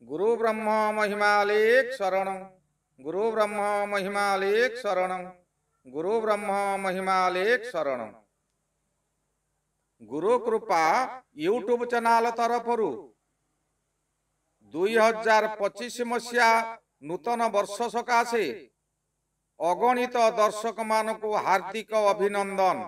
गुरु ब्रह्म महिमालेक शरणं गुरु ब्रह्म महिमालेक शरणं गुरु ब्रह्म महिमालेक शरणं। गुरु कृपा यूट्यूब चैनल तरफरु 2025 मसीहा नूतन वर्ष सकाशे अगणित दर्शक मानकु हार्दिक अभिनंदन।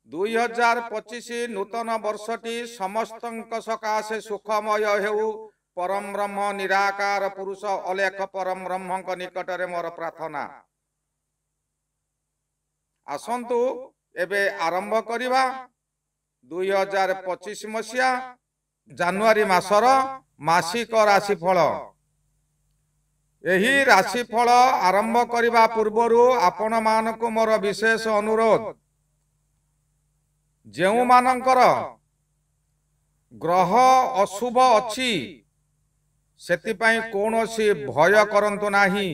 2025 नूतन वर्षटी समस्तंक सकाशे सुखमय हेउ। परम ब्रह्म निराकार पुरुष अलेख परम ब्रह्मक निकटरे मोर प्रार्थना। आसंतु एबे आरंभ करिबा 2025 मसीहा जानुआरी मासर मासिक राशिफल। एही राशिफल आरंभ करिबा पूर्वरु आपण मानकु मोर विशेष अनुरोध, जेउ मानकर ग्रह अशुभ अछि सेतिपाई कोनोसी भय करंतु नाही।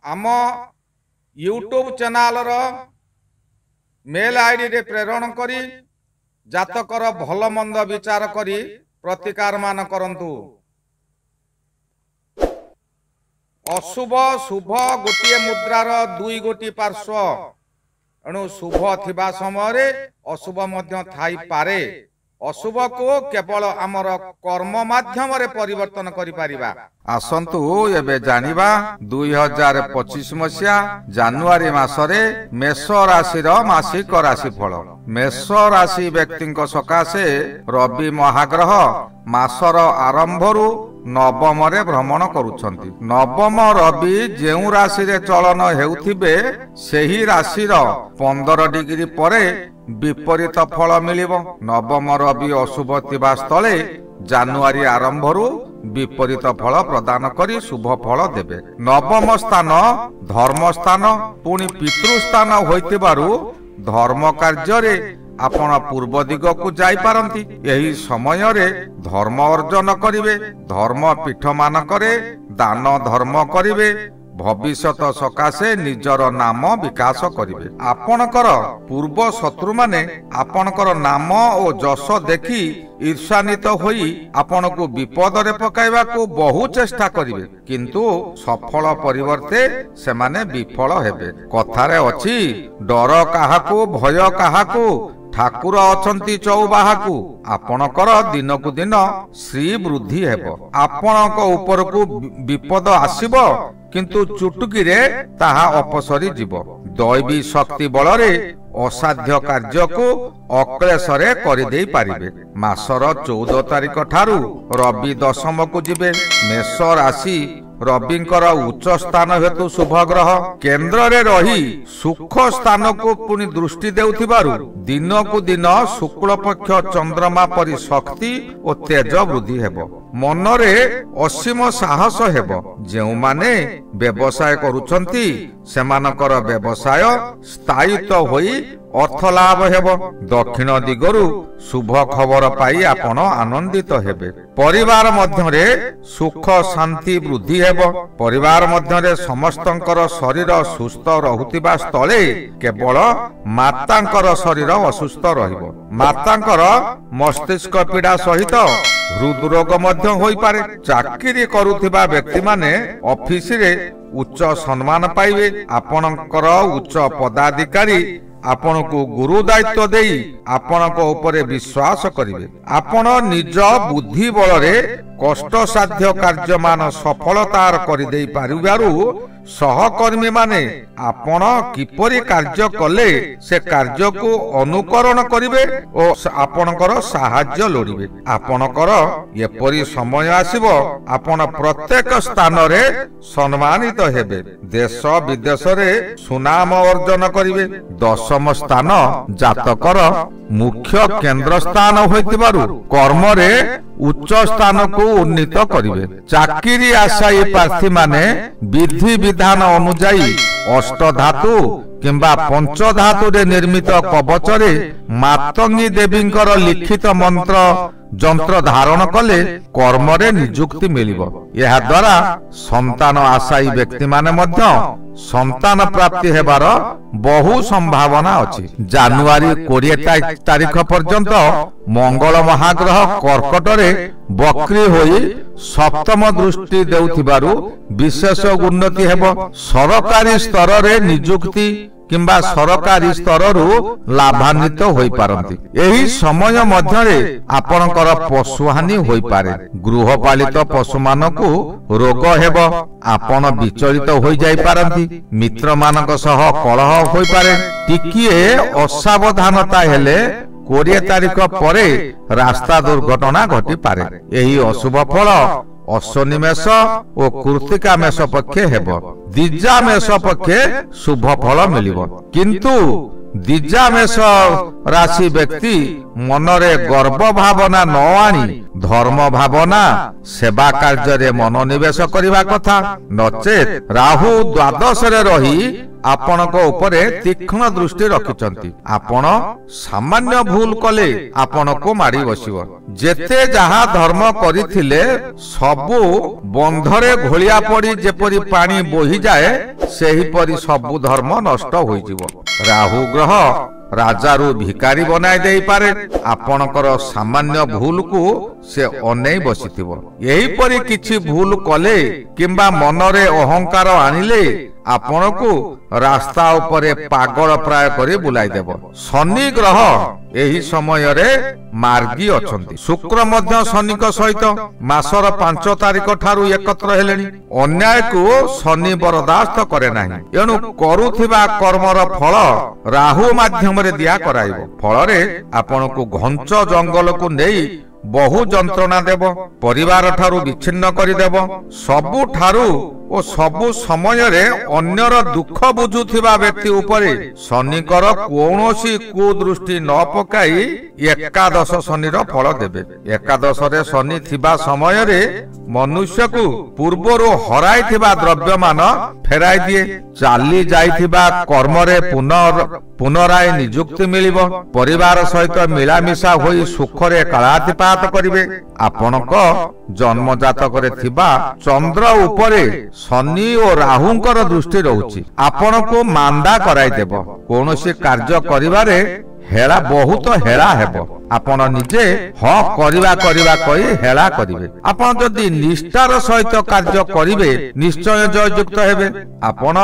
आम यूट्यूब चैनल रो मेल आईडी रे प्रेरण करी जातकर भल मंद विचार करी प्रतिकार मान करंतु। अशुभ शुभ गोटे मुद्रार दुई गोटी पार्श्व, एणु शुभ थिबा समय अशुभ मध्य थाई पारे। अशुभ को केवल आमर कर्म माध्यम रे परिवर्तन करि परिबा। आसंतु एबे जानिबा 2025 मसीहा जानुआरी मासरे मेष राशि रो मासिक राशिफल। मेष राशि व्यक्तिंक सकाशे रवि महाग्रह मासर आरंभरु नवम रे भ्रमण करुछंती। नवम रवि जेउ राशि रे चलन हेउथिबे सेही राशि रो 15 डिग्री परे विपरीत फल मिलिबो। नवम रवि अशुभ थिबा स्थले जानुआरी आरंभरु विपरीत फल प्रदान करी शुभ फल देबे। नवम स्थान धर्म स्थान पुणी पितृ स्थान होइतिबारु धर्म कार्य रे आपण पूर्व दिग को जाई पारंती। यही समय रे धर्म अर्जन करिवे। धर्म पीठ मानकरे दान धर्म करिवे। भविष्यत सकाशे निजर नाम विकास करिवे। आपणकर पूर्व शत्रु माने आपणकर नाम और जश देखि ईर्ष्यान्वित होई आपनको विपद रे पकाइबा को बहु चेष्टा करिवे, किंतु सफल परिवर्ते सेमाने विफल हेबे। कथारे अछि डर काहाकू भय काहाकू ठाकुर अछंती चौबाहाकू। आपणकर दिन को दिन श्री वृद्धि हेबो। आपणक उपरकू विपद आसीबो, किंतु चुटुकी रे ताहा अपसरी जीवो। दैवी शक्ति बलरे असाध्य कार्य को अक्लेशरे करि देई पारिबे। मासर 14 तारिख ठारू रवि दशम को जिबे। मेष राशि रविंकर उच्च स्थान हेतु शुभ ग्रह केंद्र रे रही सुख स्थान को पुनि दृष्टि देउथिबारु दिन को दिन शुक्ल पक्ष चंद्रमा परि शक्ति और तेज वृद्धि हेबो। मन रे असीम साहस हेबो। जेउ माने व्यवसाय करूछंती सेमानकर व्यवसाय स्थायित्व होई अर्थ लाभ हेबो। दक्षिण दिगरु शुभ खबर पाई आपण आनंदित हेबे। परिवार मध्यरे सुख शांति वृद्धि हेबो। परिवार मध्यरे समस्तंकर शरीर सुस्थ रहुतिबा स्थले केवल मातांकर शरीर असुस्थ रहिबो। मातांकर मस्तिष्क पीड़ा सहित हृदरोग मध्य होई पारे। चाकरी करुथिबा व्यक्ति माने ऑफिस रे उच्च सम्मान पाइबे। आपणकर उच्च पदाधिकारी आपण को गुरु दायित्व देई आपण को ऊपर विश्वास करिवे। आपण निज बुद्धि बल रे कष्ट साध्य कार्य मान सफलतार करि देई पारिबारु सहकर्मी माने आपण किपरि कार्य कले से कार्य को अनुकरण करिवे और आपणकर सहाय्य लोडिवे। आपणकर एपरि समय आसीबो आपण प्रत्येक स्थान रे सम्मानित हेबे। देश विदेश रे सुनाम अर्जन करिवे। दशम स्थान जातकर मुख्य केंद्र स्थान होइतिबारु कर्म रे उच्च स्थान को उन्नीत करिवे। चाकरी आशायी प्रार्थी माने विधि विधान अनुजाई अष्ट धातु किंबा पंच धातु रे निर्मित कवच रे मातंगी देवींकर लिखित मंत्र जंत्र धारण कले कर्म रे नियुक्ति मिलिबो। यह द्वारा संतान आशायी व्यक्ति माने मध्य संतान प्राप्ति हेबार बहु संभावना अछि। जानुआरी 20 तारिख पर्यंत मंगल महाग्रह कर्कट रे वक्री होई सप्तम दृष्टि देउथिबारु विशेष उन्नति हेबो। सरकारी स्तर रे नियुक्ति किंबा सरकारी स्तररू लाभान्वित होई पारंती। एही समय मध्यरे आपनकर पशुहानि होई पारे। गृहपालित पशु मानकु रोग हेबो। आपण विचलित होई जाई पारंती। मित्र मानक सह कलह होई पारे। टिकिए असावधानता हेले 20 तारिख परे रास्ता दुर्घटना घटी पारे। एही अशुभ फल अश्विनी मेष और कृतिका मेष पक्षे हेब। दिजा मेष पक्षे शुभ फल मिलिब। किंतु दिजा मेष राशि व्यक्ति मनरे गर्व भावना न आनी धर्म भावना सेवा कार्य रे मनोनिवेश करिबा कथा। नचेत राहु द्वादश रे रही आपनक उपरे तीक्ष्ण दृष्टि रखिचंती। आपण सामान्य भूल कले आपनको मारी बसिबो। जेते जहा धर्म करिथिले सबु बंधरे घोलिया पड़ी जेपरि पानी बोही जाए सेही परि सबु धर्म नष्ट होई जिवो। राहु ग्रह राजारू भिकारी बनाई देई पारे। आपनकर सामान्य भूल को से अनेई बसिथिबो। एही परि किछि भूल कले किंबा मनरे अहंकार आनिले आपनको रास्ता उपरे पागल प्राय करी बुलाई देबो। शनि ग्रह एही समय रे मार्गी अछंती। शुक्र मध्य शनि को सहित मासर 5 तारिख ठारू एकत्र हेलेनी। अन्याय को शनि बरदास्त करे नाही। एणु करूथिबा कर्मर फल राहु माध्यम रे दिया कराइबो। फल रे आपनको घंच जंगल को नेई बहु जंत्रणा देव। परिवार ठारू विच्छिन्न करि देव। सबु ठारू ओ सबु समय रे अन्यर दुख बुझुथिबा व्यक्ति उपरे शनिकर कोनोसी कुदृष्टि न पकाई एकादश शनिर फल देबे। एकादश रे शनि थिबा समय रे मनुष्य को पूर्वरु हराई थिबा द्रव्यमान फेराई दिए। चाली जाइथिबा कर्म रे पुनराय नियुक्ति मिलिबो। परिवार सहित मिलामिशा होई सुख रे कालातिपात करिवे। आपनक जन्म जातक रे थिबा चंद्र उपरे शनि और राहुंकर दृष्टि रहुछि। आपनको मांदा कराई देबो। कोनोसी कार्य करिवारे हेला बहुत हेला हेबो। आपण निजे हाँ करिबा कहि हेला करिवे। आपण जदि निष्ठार सहित कार्य करिवे निश्चय जययुक्त हेबे। आपण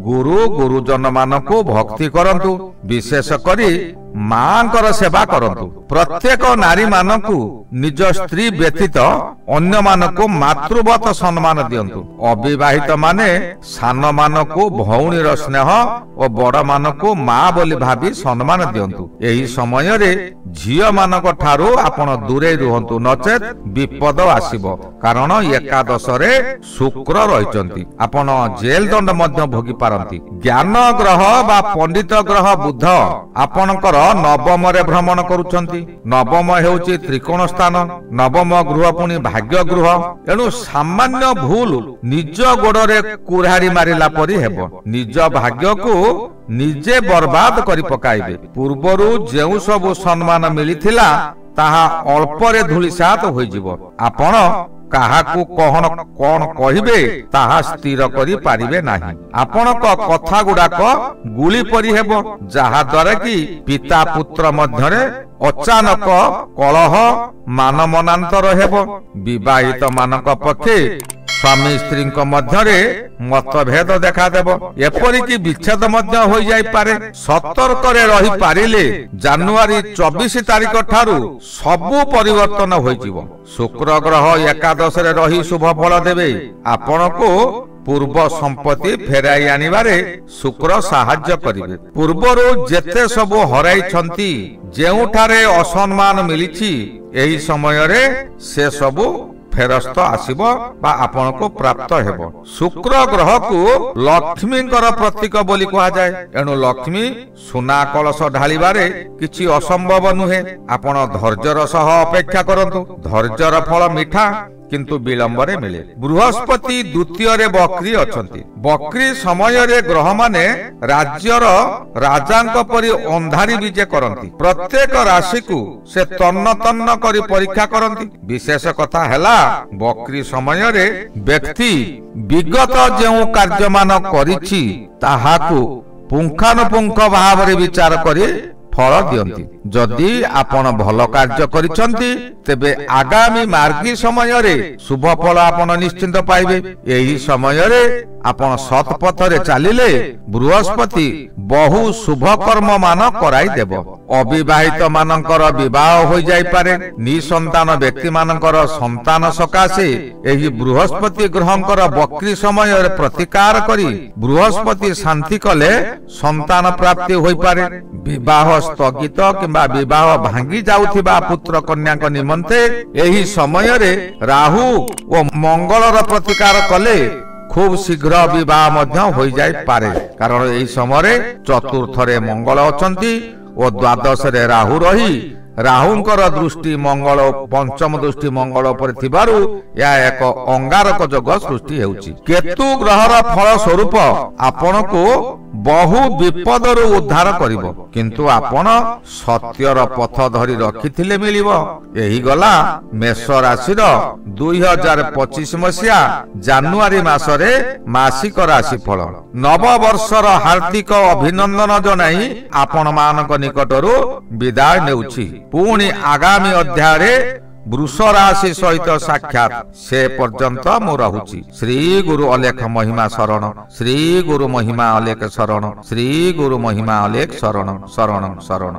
गुरु गुरुजन मानको भक्ति करंतु। विशेष करी मांकर सेवा करंतु। प्रत्येक नारी मानकु निज स्त्री व्यतीत अन्य मानको मातृवत सम्मान दियंतु। अविवाहित माने सान मानको भौणीर स्नेह और बड़ मानको मां बोली भाबी सम्मान दियंतु। एही समय रे झियो मानक ठारू आपण दूरे रुहंतु। नचेत विपद आसीबो। कारण एकादश रे शुक्र रहिचंती। आपण जेल दंड मध्य भोगी पारंती। ज्ञान ग्रह बा पंडित ग्रह बुध आपणकर नवम रे भ्रमण करूचंती। नवम हेउची त्रिकोण स्थान। नवम गृह पुनी भाग्य गृह। एणु सामान्य भूल निज गोड़े कुरारी मारिला परी हेबो। निज भाग्य को निजे बर्बाद करि पकाइबे। पूर्वरु जेउ सब सम्मान मिलिथिला ताहा अल्प रे धूलिसात होई जिवो। आपण काहाकू कौन कहिबे ताहा स्थिर करि पारिबे नाही। आपणक कथा गुडाक गुली परि हेबो। जहा द्वारा कि पिता पुत्र मध्यरे अचानक कलह मान मनांतर हेबो। विवाहित मानक पक्षे स्वामी स्त्री मध्यरे मतभेद देखा देव। एपरिक विच्छेद मध्य हो जाई पारे। सतर्क रे रही पारिले जानुआरी 24 तारिख ठारू सबु परिवर्तन हो जिवो। शुक्र ग्रह एकादश रे रही शुभ फल देवे। आपनको पूर्व संपत्ति फेराई आनिबारे शुक्र साहाय्य करिवे। पूर्वरु जेते सबु हराई छंती जेउठारे असम्मान मिलिछि एही समय रे से सबु फेरस्त आसीबो बा आपण को प्राप्त हेबो। शुक्र ग्रह को लक्ष्मी प्रतीक बोली कहा जाए। एणु लक्ष्मी सुना कलश ढालिबारे किछि असंभव नुहे। आपण धैर्यर सह अपेक्षा करंतु। धैर्यर फल मिठा किंतु विलंबरे मिले। बृहस्पति द्वितीय बक्री अछंती। बक्री समय ग्रह माने राज्यर राजांक परि अंधारी विजय करंती। प्रत्येक राशि को से तन्न तन्न करी परीक्षा करंती। विशेष कथा हैला बक्री समय व्यक्ति विगत जो कार्यमान करिछि ताहाकु पुंखानुपुंख भाव विचार करी फल दियंती। जदि आपण भल कार्य करिसंती तेबे आगामी मार्गी समय शुभ फल आपण निश्चिंत पाइबे। एही समय आपण सत पथरे चलिले बृहस्पति बहु शुभ कर्म मान कराई देव। अविवाहित मानकर विवाह हो जाई पारे। निसंतान व्यक्ति मानकर संतान सकाशे एही बृहस्पति ग्रहंकर बक्री समय प्रतिकार करी बृहस्पति शांति कले संतान प्राप्ति होई पारे। विवाह स्थगित किंबा विवाह भांगी जाउथिबा पुत्र कन्या को निमंते एही समय राहु और मंगलर प्रतिकार कले खूब शीघ्र विवाह मध्य हो जाय पारे। कारण एही समय चतुर्थ रे मंगल अछंती और द्वादश रे राहु रही राहुंकर दृष्टि मंगल पंचम दृष्टि मंगल पर थिबारु या एक अंगारक जोग सृष्टि हेउची। केतु ग्रहर फल स्वरूप आपण को बहु विपदर उद्धार करिवो किंतु आपण सत्यर पथ धरी रखिथिले मिलिवो। एही गला मेष राशिर 2025 मसिया जानुआरी मासरे मासिक राशि फल। नव वर्षर हार्दिक अभिनंदन जनाई आपण मानक निकटरू विदाय नेउछि। पुणी आगामी अध्याय वृष राशि सहित साक्षात से पर्यंत मु रहुछि। श्री गुरु अलेख महिमा शरण, श्री गुरु महिमा अलेख शरण, श्री गुरु महिमा अलेख शरण शरण शरण।